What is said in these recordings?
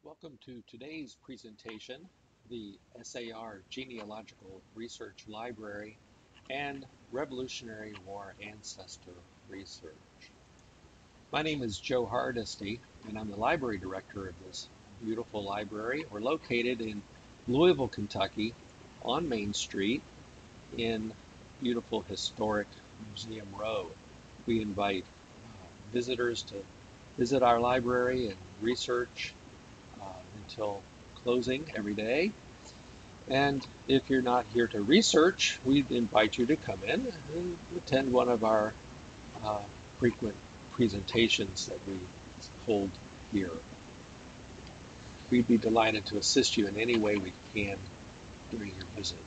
Welcome to today's presentation, the SAR Genealogical Research Library and Revolutionary War Ancestor Research. My name is Joe Hardesty, and I'm the library director of this beautiful library. We're located in Louisville, Kentucky, on Main Street in beautiful historic Museum Row. We invite visitors to visit our library and research until closing every day. And if you're not here to research, we invite you to come in and attend one of our frequent presentations that we hold here. We'd be delighted to assist you in any way we can during your visit.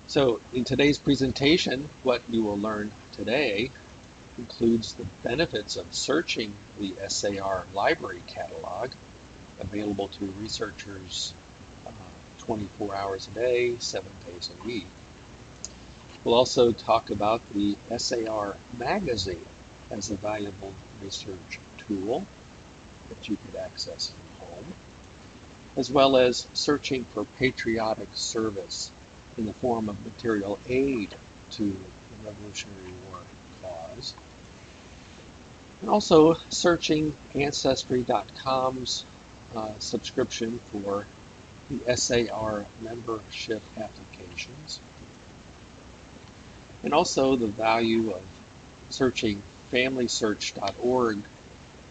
So in today's presentation, what you will learn today includes the benefits of searching the SAR library catalog, available to researchers 24 hours a day, 7 days a week. We'll also talk about the SAR magazine as a valuable research tool that you could access from home, as well as searching for patriotic service in the form of material aid to the Revolutionary War cause, and also searching Ancestry.com's subscription for the SAR membership applications, and also the value of searching FamilySearch.org,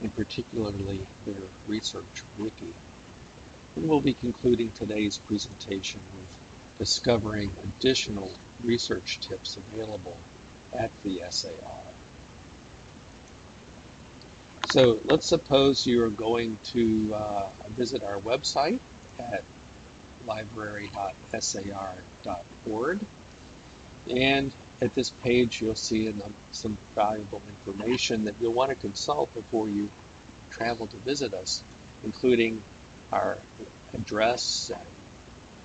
and particularly their research wiki. And we'll be concluding today's presentation with discovering additional research tips available at the SAR. So let's suppose you're going to visit our website at library.sar.org, and at this page you'll see some valuable information that you'll want to consult before you travel to visit us, including our address and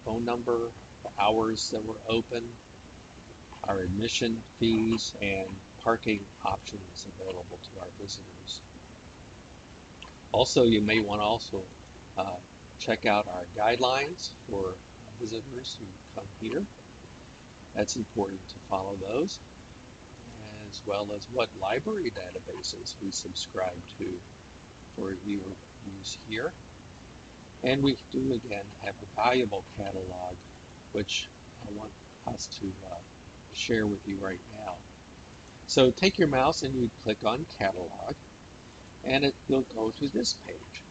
phone number, the hours that we're open, our admission fees, and parking options available to our visitors. Also, you may want to also check out our guidelines for visitors who come here. That's important to follow those, as well as what library databases we subscribe to for your use here. And we do, again, have a valuable catalog, which I want us to share with you right now. So take your mouse and you click on Catalog, and you'll go to this page.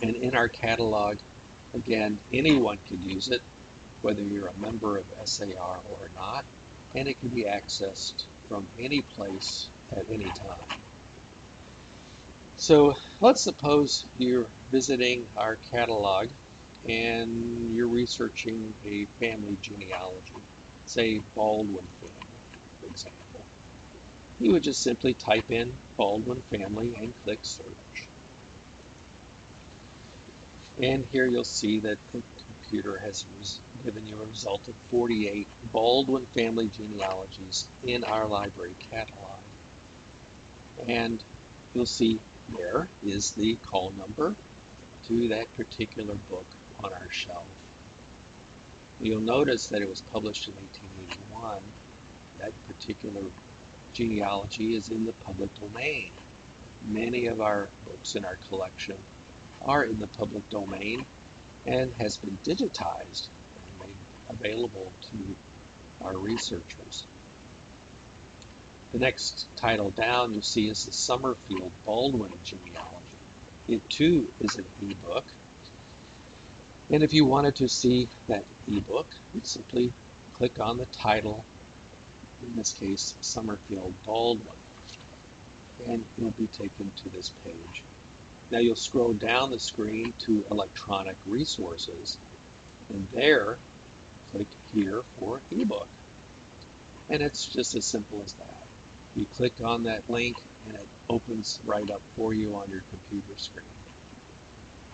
And in our catalog, again, anyone could use it, whether you're a member of SAR or not, and it can be accessed from any place at any time. So let's suppose you're visiting our catalog and you're researching a family genealogy, say Baldwin family, for example. You would just simply type in Baldwin family and click search. And here you'll see that the computer has given you a result of 48 Baldwin family genealogies in our library catalog. And you'll see there is the call number to that particular book on our shelf. You'll notice that it was published in 1881. That particular genealogy is in the public domain. Many of our books in our collection are in the public domain and has been digitized and made available to our researchers. The next title down you'll see is the Summerfield Baldwin genealogy. It too is an ebook. And if you wanted to see that ebook, you'd simply click on the title, in this case, Summerfield Baldwin, and you'll be taken to this page. Now you'll scroll down the screen to electronic resources, and there, click here for ebook. And it's just as simple as that. You click on that link and it opens right up for you on your computer screen.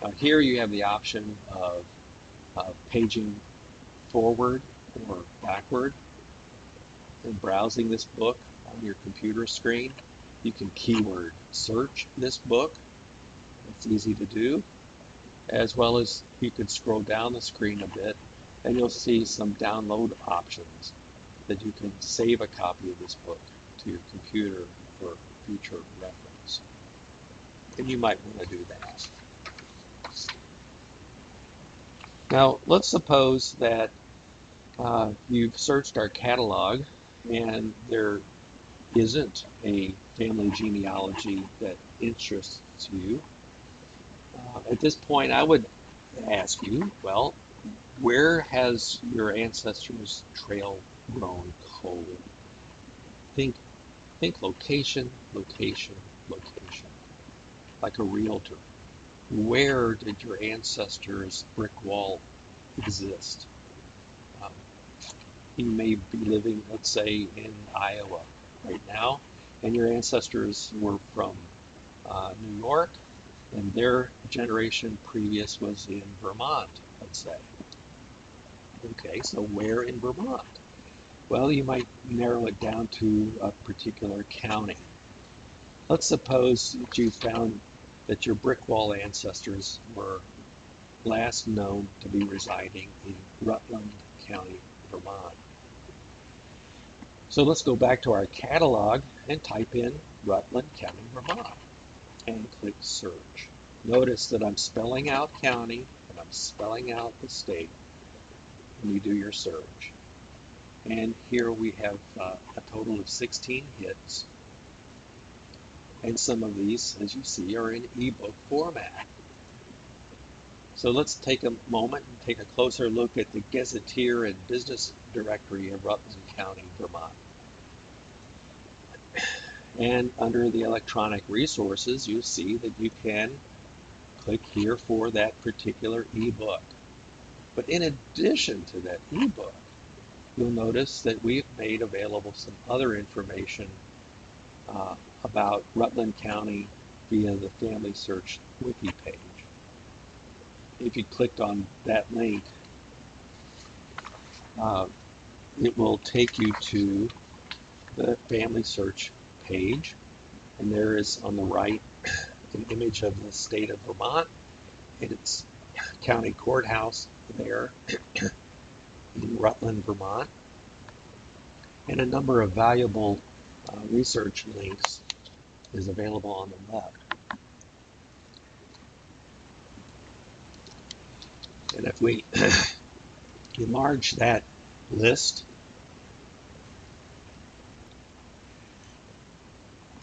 Now here you have the option of paging forward or backward and browsing this book on your computer screen. You can keyword search this book, It's easy to do, as well as you could scroll down the screen a bit and you'll see some download options that you can save a copy of this book to your computer for future reference. And you might want to do that. Now, let's suppose that you've searched our catalog and there isn't a family genealogy that interests you. At this point, I would ask you, well, where has your ancestors' trail grown cold? Think location, location, location, like a realtor. Where did your ancestors' brick wall exist? You may be living, let's say, in Iowa right now, and your ancestors were from New York, and their generation previous was in Vermont, let's say. Okay, so where in Vermont? Well, you might narrow it down to a particular county. Let's suppose that you found that your brick wall ancestors were last known to be residing in Rutland County, Vermont. So let's go back to our catalog and type in Rutland County, Vermont, and click search. Notice that I'm spelling out county and I'm spelling out the state when you do your search. And here we have a total of 16 hits. And some of these, as you see, are in ebook format. So let's take a moment and take a closer look at the Gazetteer and Business Directory of Rutland County, Vermont. And under the electronic resources, you'll see that you can click here for that particular ebook. But in addition to that ebook, you'll notice that we've made available some other information about Rutland County via the FamilySearch wiki page. If you clicked on that link, it will take you to the FamilySearch page, and there is on the right an image of the state of Vermont and its county courthouse there in Rutland, Vermont, and a number of valuable research links is available on the left. And if we enlarge that list,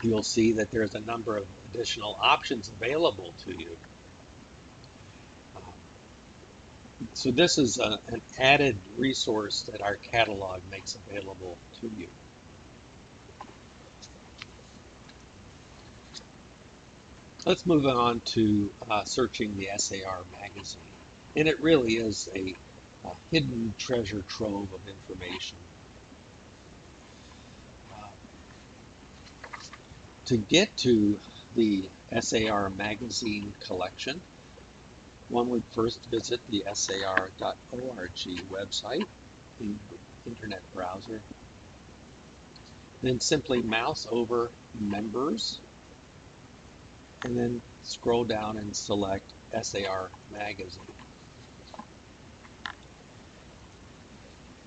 you'll see that there's a number of additional options available to you. So this is an added resource that our catalog makes available to you. Let's move on to searching the SAR magazine. And it really is a hidden treasure trove of information. To get to the SAR magazine collection, one would first visit the SAR.org website in the internet browser. Then simply mouse over Members, and then scroll down and select SAR Magazine.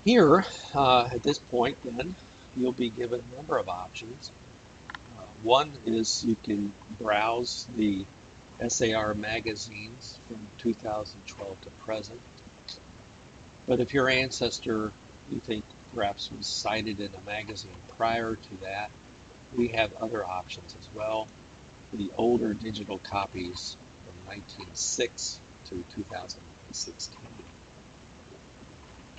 Here, at this point then, you'll be given a number of options. One is you can browse the SAR magazines from 2012 to present. But if your ancestor, you think perhaps was cited in a magazine prior to that, we have other options as well. The older digital copies from 1906 to 2016.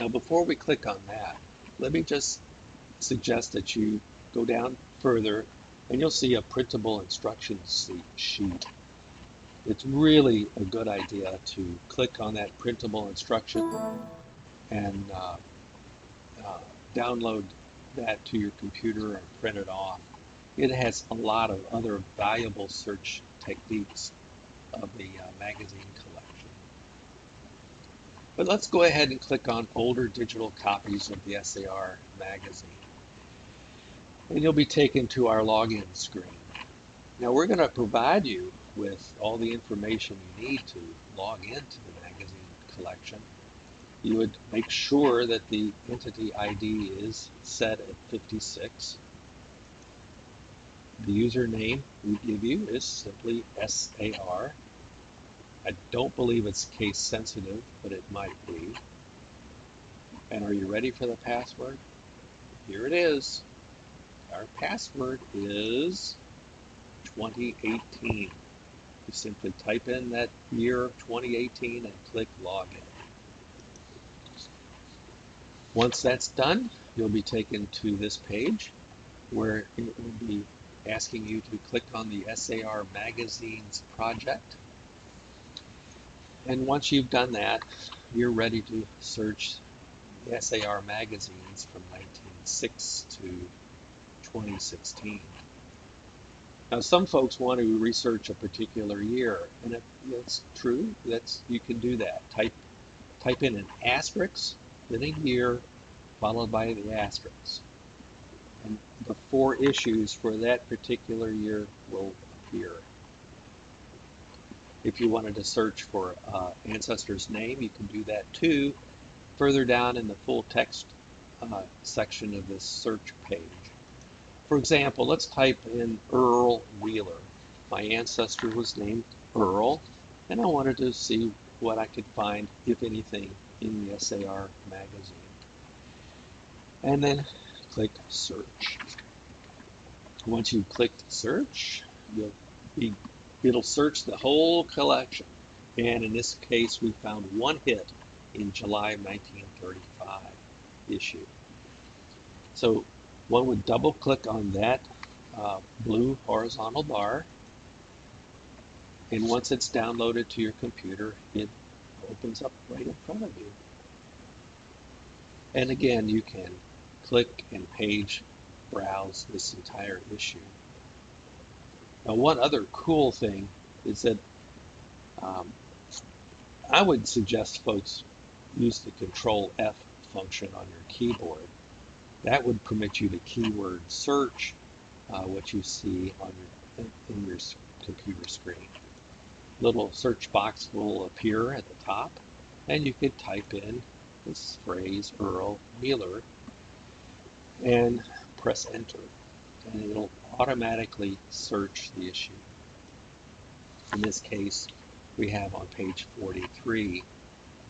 Now before we click on that, let me just suggest that you go down further and you'll see a printable instructions sheet. It's really a good idea to click on that printable instruction and download that to your computer and print it off. It has a lot of other valuable search techniques of the magazine collection. But let's go ahead and click on older digital copies of the SAR magazine. And you'll be taken to our login screen. Now we're going to provide you with all the information you need to log into the magazine collection, you would make sure that the entity ID is set at 56. The username we give you is simply SAR. I don't believe it's case sensitive, but it might be. And are you ready for the password? Here it is. Our password is 2018. You simply type in that year of 2018 and click login. Once that's done, you'll be taken to this page where it will be asking you to click on the SAR Magazines project. And once you've done that, you're ready to search the SAR magazines from 1906 to 2016. Now, some folks want to research a particular year, and if that's true, you can do that. Type in an asterisk, then a year, followed by the asterisk. And the 4 issues for that particular year will appear. If you wanted to search for ancestor's name, you can do that too, further down in the full text section of this search page. For example, let's type in Earl Wheeler. My ancestor was named Earl, and I wanted to see what I could find, if anything, in the SAR magazine. And then click search. Once you've clicked search, it'll search the whole collection. And in this case, we found 1 hit in July 1935 issue. So one would double click on that blue horizontal bar, and once it's downloaded to your computer, it opens up right in front of you. And again, you can click and page browse this entire issue. Now, one other cool thing is that I would suggest folks use the Control F function on your keyboard. That would permit you to keyword search what you see on in your computer screen. Little search box will appear at the top, and you could type in this phrase, Earl Wheeler, and press enter, and it'll automatically search the issue. In this case, we have on page 43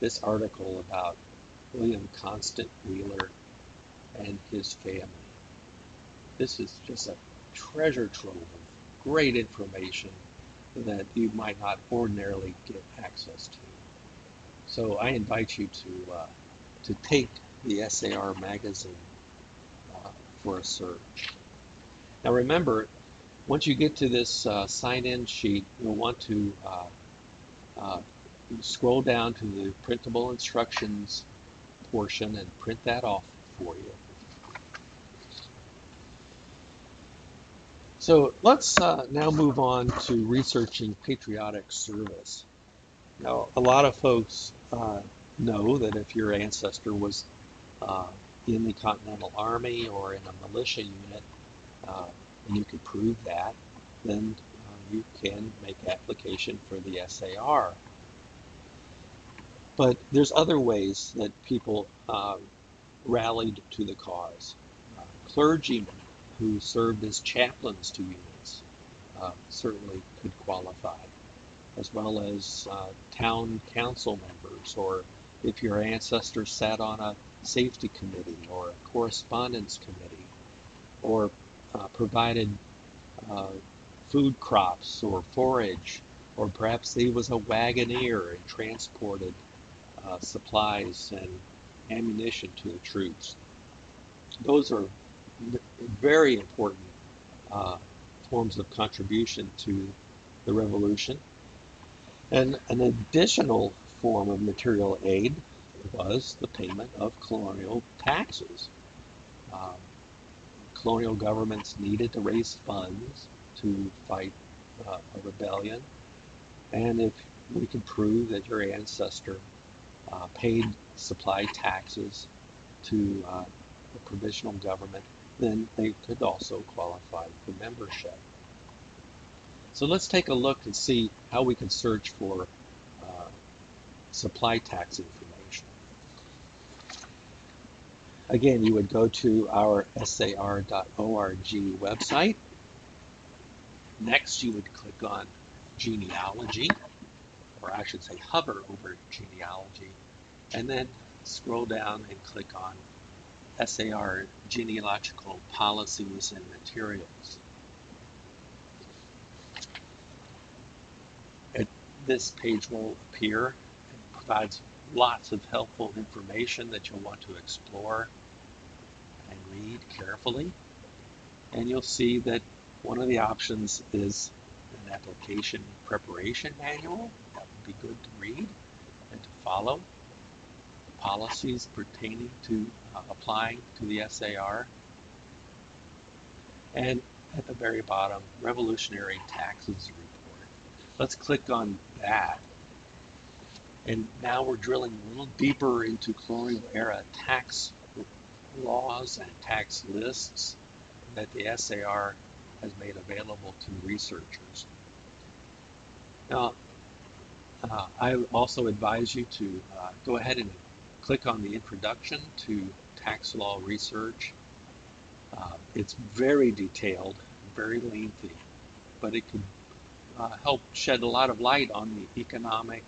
this article about William Constant Wheeler and his family. This is just a treasure trove of great information that you might not ordinarily get access to. So I invite you to take the SAR magazine for a search. Now remember, once you get to this sign-in sheet, you'll want to scroll down to the printable instructions portion and print that off for you. So let's now move on to researching patriotic service. Now, a lot of folks know that if your ancestor was in the Continental Army or in a militia unit, and you can prove that, then you can make application for the SAR. But there's other ways that people rallied to the cause. Clergymen who served as chaplains to units certainly could qualify, as well as town council members, or if your ancestor sat on a safety committee or a correspondence committee, or provided food crops or forage, or perhaps he was a wagoneer and transported supplies and ammunition to the troops. Those are very important forms of contribution to the revolution. And an additional form of material aid was the payment of colonial taxes. Colonial governments needed to raise funds to fight a rebellion, and if we could prove that your ancestor paid supply taxes to the provisional government, then they could also qualify for membership. So let's take a look and see how we can search for supply tax information. Again, you would go to our SAR.org website. Next, you would click on genealogy, or I should say hover over genealogy, and then scroll down and click on SAR genealogical policies and materials. This page will appear and provides lots of helpful information that you'll want to explore and read carefully. And you'll see that one of the options is an application preparation manual. That would be good to read and to follow. Policies pertaining to applying to the SAR. And at the very bottom, Revolutionary Taxes Report. Let's click on that. And now we're drilling a little deeper into colonial era tax laws and tax lists that the SAR has made available to researchers. Now, I also advise you to go ahead and click on the introduction to tax law research. It's very detailed, very lengthy, but it could help shed a lot of light on the economic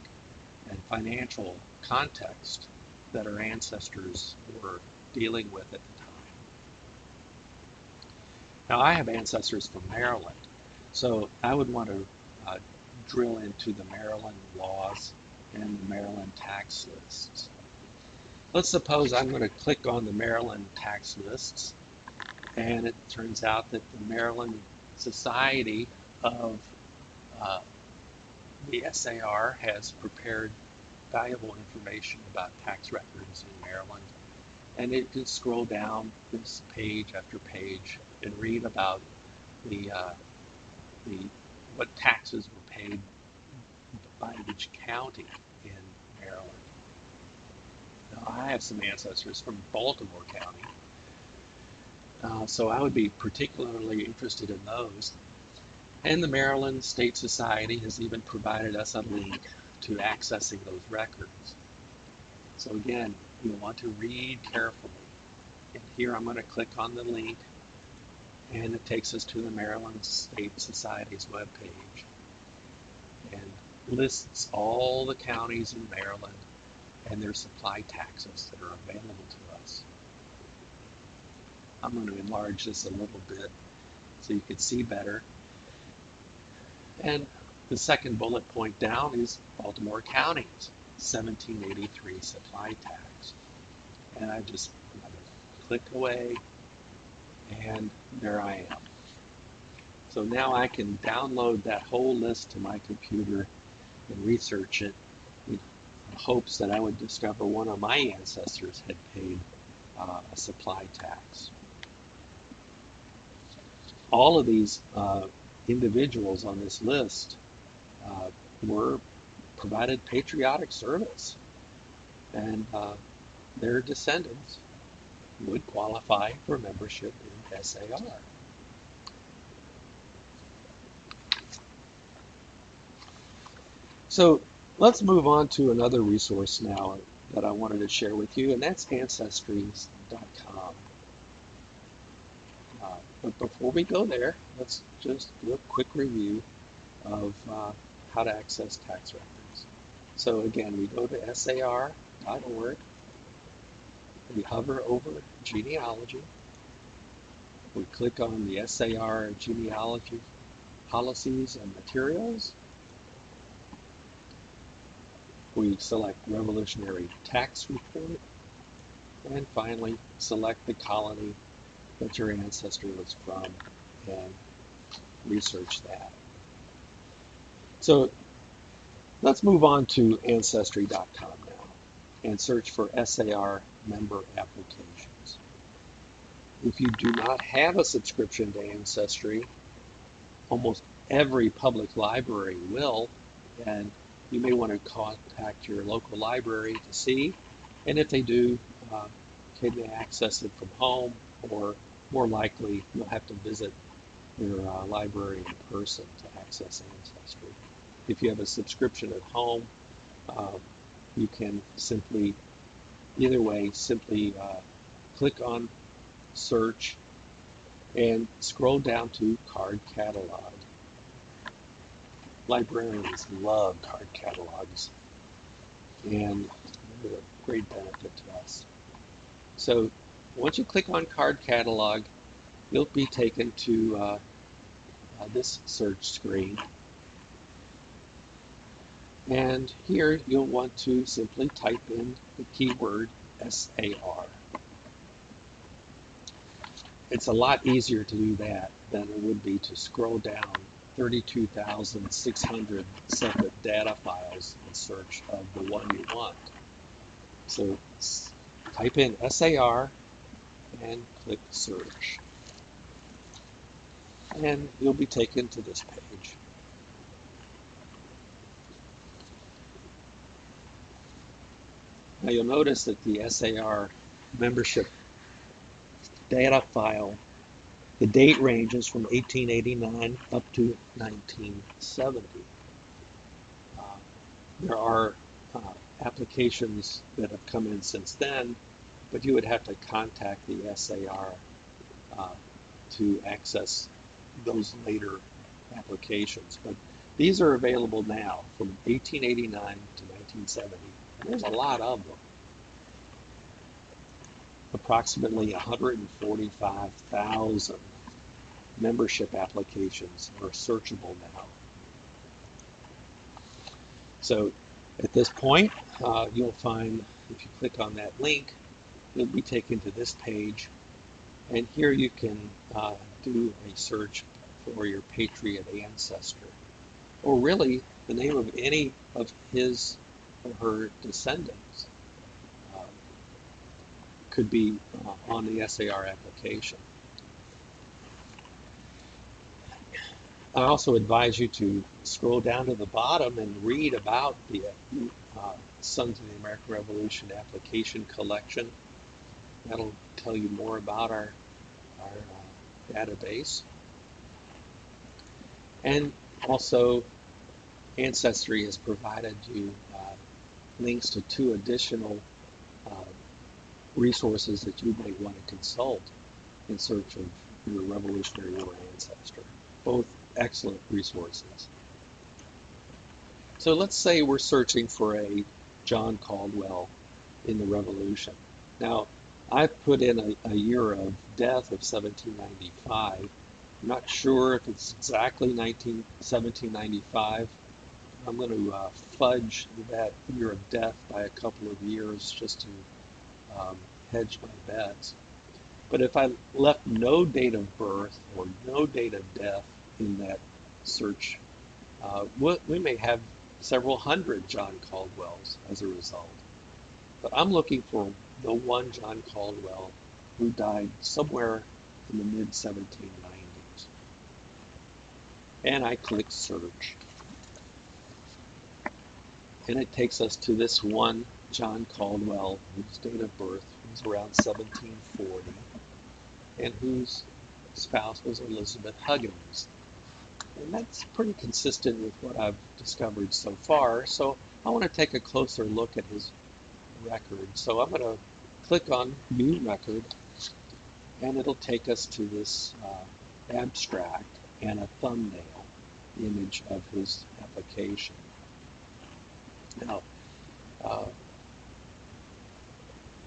and financial context that our ancestors were dealing with at the time. Now, I have ancestors from Maryland, so I would want to drill into the Maryland laws and the Maryland tax lists. Let's suppose I'm going to click on the Maryland tax lists, and it turns out that the Maryland Society of the SAR has prepared valuable information about tax records in Maryland, and it can scroll down this page after page and read about what taxes were paid by each county in Maryland. Now, I have some ancestors from Baltimore County, so I would be particularly interested in those. And the Maryland State Society has even provided us a link to accessing those records. So again, you'll want to read carefully. And here I'm going to click on the link, and it takes us to the Maryland State Society's webpage and lists all the counties in Maryland and their supply taxes that are available to us. I'm going to enlarge this a little bit so you can see better. And the second bullet point down is Baltimore County's 1783 supply tax. And I'm going to click away, and there I am. So now I can download that whole list to my computer and research it in hopes that I would discover one of my ancestors had paid a supply tax. All of these individuals on this list were provided patriotic service, and their descendants would qualify for membership in SAR. So let's move on to another resource now that I wanted to share with you, and that's Ancestry.com. But before we go there, let's just do a quick review of how to access tax records. So again, we go to SAR.org, we hover over genealogy, we click on the SAR genealogy policies and materials, we select Revolutionary Tax Report, and finally select the colony that your ancestor was from and research that. So let's move on to Ancestry.com now and search for SAR member applications. If you do not have a subscription to Ancestry, almost every public library will, and you may want to contact your local library to see, and if they do, can they access it from home, or more likely you'll have to visit your library in person to access Ancestry. If you have a subscription at home, you can simply, either way, simply click on search and scroll down to card catalog. Librarians love card catalogs, and they're a great benefit to us. So once you click on card catalog, you'll be taken to this search screen. And here you'll want to simply type in the keyword SAR. It's a lot easier to do that than it would be to scroll down 32,600 separate data files in search of the one you want. So type in SAR and click search. And you'll be taken to this page. Now you'll notice that the SAR membership data file, the date ranges from 1889 up to 1970. There are applications that have come in since then, but you would have to contact the SAR to access those later applications. But these are available now from 1889 to 1970. And there's a lot of them. Approximately 145,000 membership applications are searchable now. So at this point, you'll find, if you click on that link, you'll be taken to this page. And here you can do a search for your Patriot ancestor, or really the name of any of his or her descendants could be on the SAR application. I also advise you to scroll down to the bottom and read about the Sons of the American Revolution application collection. That'll tell you more about our database. And also, Ancestry has provided you links to 2 additional resources that you may want to consult in search of your Revolutionary War ancestor. Both excellent resources. So let's say we're searching for a John Caldwell in the Revolution. Now, I've put in a year of death of 1795. I'm not sure if it's exactly 1795. I'm going to fudge that year of death by a couple of years just to hedge my bets. But if I left no date of birth or no date of death in that search, we may have several hundred John Caldwells as a result. But I'm looking for the one John Caldwell who died somewhere in the mid-1790s. And I click search. And it takes us to this one John Caldwell, whose date of birth was around 1740, and whose spouse was Elizabeth Huggins. And that's pretty consistent with what I've discovered so far. So I want to take a closer look at his record. So I'm going to click on New Record, and it'll take us to this abstract and a thumbnail image of his application. Now,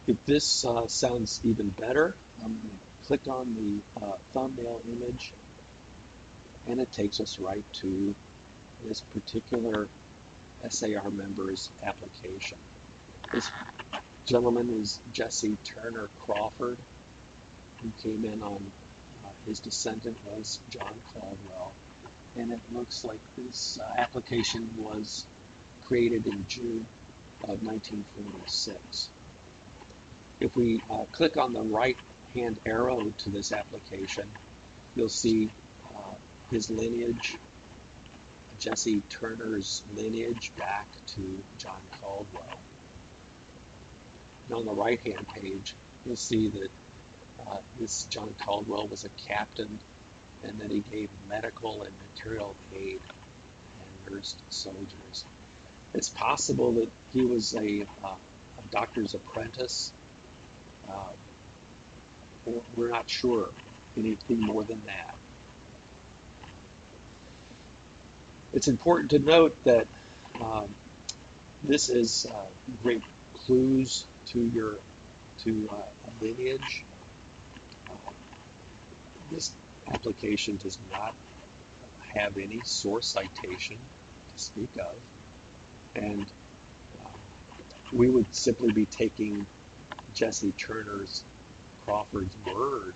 if this sounds even better, I'm going to click on the thumbnail image, and it takes us right to this particular SAR member's application. This gentleman is Jesse Turner Crawford, who came in on his descendant was John Caldwell, and it looks like this application was created in June of 1946. If we click on the right-hand arrow to this application, you'll see his lineage, Jesse Turner's lineage back to John Caldwell. And on the right-hand page, you'll see that this John Caldwell was a captain and that he gave medical and material aid and nursed soldiers. It's possible that he was a doctor's apprentice. Uh, we're not sure anything more than that. It's important to note that um, this is great clues to a lineage. Uh, this application does not have any source citation to speak of, and uh, we would simply be taking Jesse Turner's Crawford's word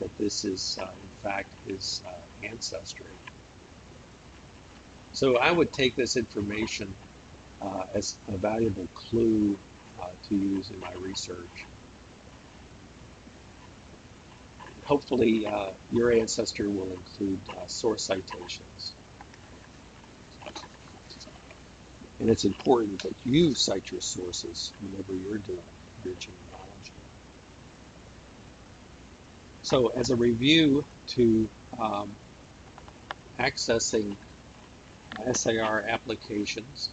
that this is, in fact, his ancestry. So I would take this information as a valuable clue to use in my research. Hopefully, your ancestry will include source citations. And it's important that you cite your sources whenever you're doing your genealogy. So as a review to accessing SAR applications,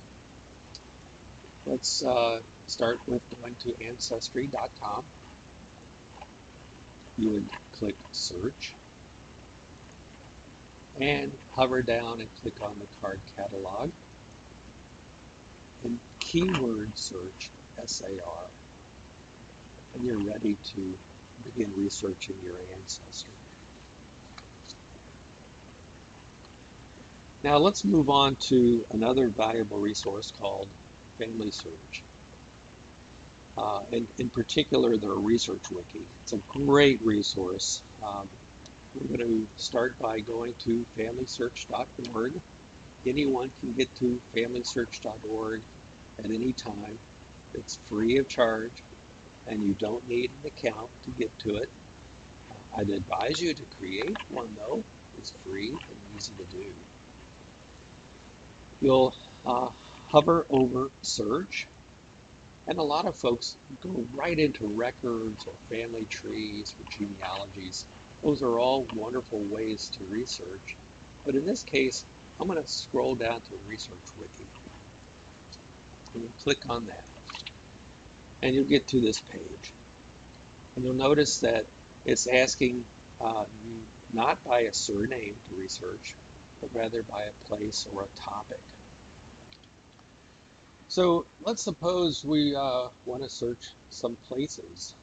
let's start with going to Ancestry.com. You would click Search and hover down and click on the card catalog and keyword search SAR, and you're ready to begin researching your ancestry. Now let's move on to another valuable resource called FamilySearch. And in particular, their research wiki. It's a great resource. We're going to start by going to FamilySearch.org. Anyone can get to FamilySearch.org at any time. It's free of charge, and you don't need an account to get to it. I'd advise you to create one, though. It's free and easy to do. You'll hover over Search, and a lot of folks go right into records or family trees or genealogies. Those are all wonderful ways to research, but in this case, I'm going to scroll down to Research Wiki. And you'll click on that, and you'll get to this page. And you'll notice that it's asking you not by a surname to research, but rather by a place or a topic. So let's suppose we want to search some places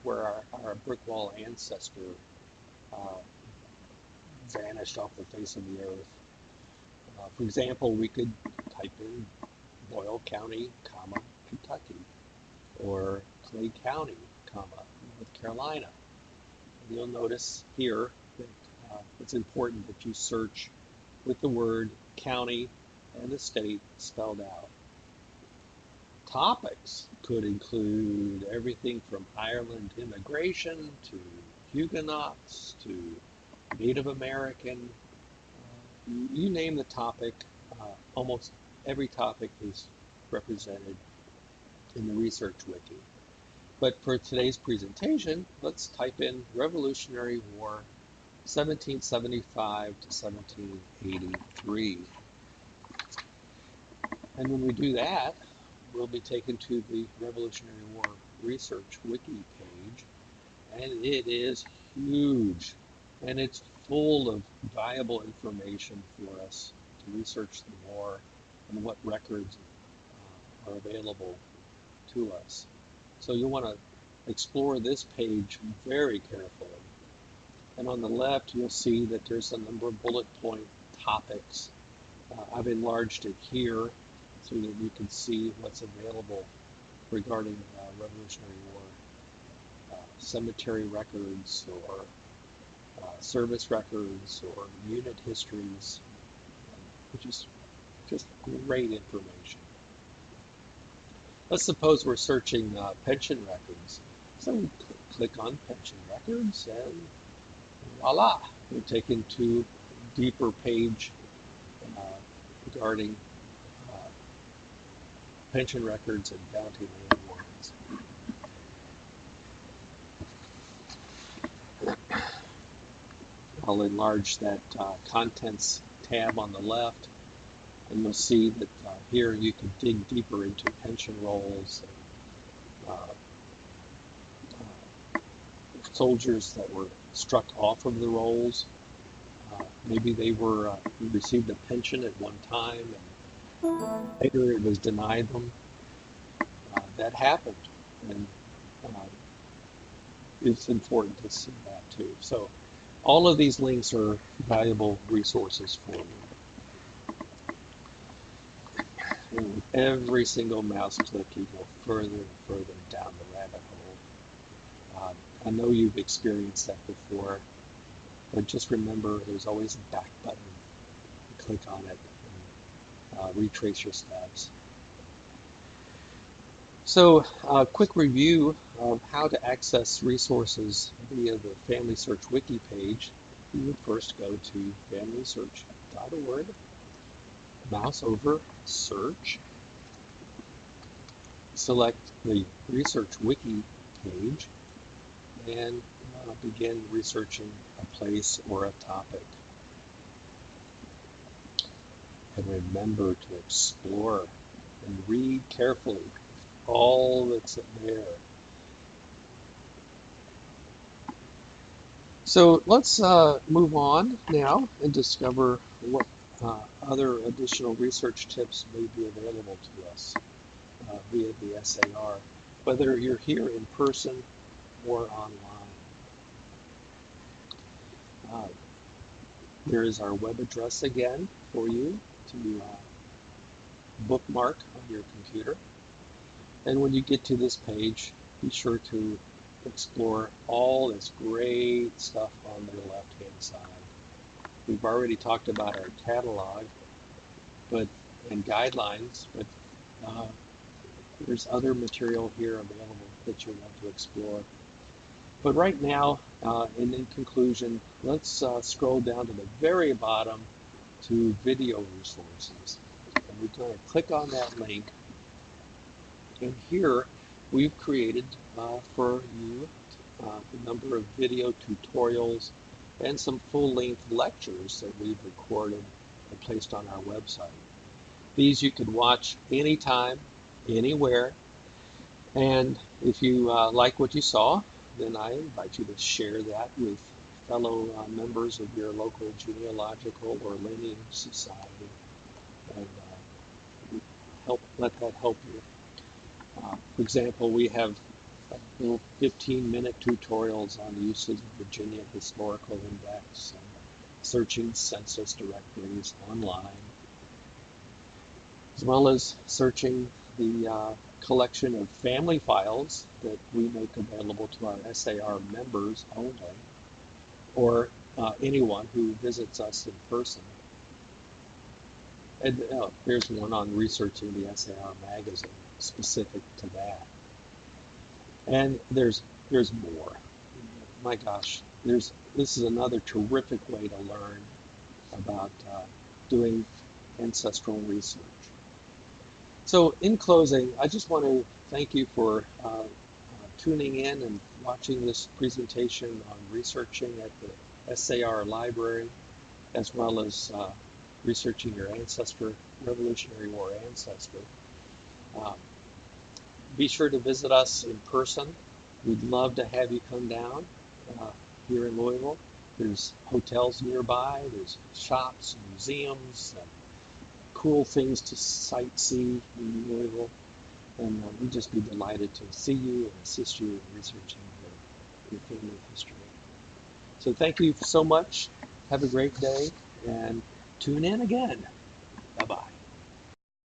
where our brick wall ancestor vanished off the face of the earth. For example, we could type in Boyle County, Kentucky, or Clay County, North Carolina. And you'll notice here that it's important that you search with the word county and the state spelled out. Topics could include everything from Ireland immigration to Huguenots to Native American. You name the topic, almost every topic is represented in the Research Wiki. But for today's presentation, let's type in Revolutionary War 1775 to 1783. And when we do that, we'll be taken to the Revolutionary War Research Wiki page, and it is huge, and it's full of valuable information for us to research the war and what records are available to us. So you'll want to explore this page very carefully. And on the left, you'll see that there's a number of bullet point topics. I've enlarged it here so that you can see what's available regarding Revolutionary War cemetery records or service records or unit histories, which is just great information. Let's suppose we're searching pension records. So we click on pension records and voila, we're taken to a deeper page regarding pension records and bounty land warrants. I'll enlarge that contents tab on the left, and you'll see that here you can dig deeper into pension rolls, and, soldiers that were struck off of the rolls. Maybe they received a pension at one time, and later it was denied them. That happened, and it's important to see that too. So all of these links are valuable resources for you. And with every single mouse click, you go further and further down the rabbit hole. I know you've experienced that before, but just remember there's always a back button. You click on it and retrace your steps. So a quick review of how to access resources via the FamilySearch wiki page. You would first go to FamilySearch.org, mouse over search, select the research wiki page, and begin researching a place or a topic. And remember to explore and read carefully all that's there. So let's move on now and discover what other additional research tips may be available to us via the SAR, whether you're here in person or online. There is our web address again for you to bookmark on your computer. And when you get to this page, be sure to explore all this great stuff on the left-hand side. We've already talked about our catalog and guidelines, but there's other material here available that you'll want to explore. But right now, and in conclusion, let's scroll down to the very bottom to video resources. And we're going to click on that link. And here we've created for you a number of video tutorials and some full-length lectures that we've recorded and placed on our website. These you can watch anytime, anywhere. And if you like what you saw, then I invite you to share that with fellow members of your local genealogical or lineage society, and let that help you. For example, we have little 15-minute tutorials on the use of the Virginia Historical Index and searching census directories online, as well as searching the collection of family files that we make available to our SAR members only, or anyone who visits us in person. And there's one on researching the SAR magazine specific to that. And there's more. My gosh, this is another terrific way to learn about doing ancestral research. So in closing, I just want to thank you for tuning in and watching this presentation on researching at the SAR library, as well as researching your ancestor, Revolutionary War ancestry. Be sure to visit us in person. We'd love to have you come down here in Louisville. There's hotels nearby, there's shops, and museums, and cool things to sightsee in Louisville. And we'd just be delighted to see you and assist you in researching your family history. So thank you so much. Have a great day, and tune in again.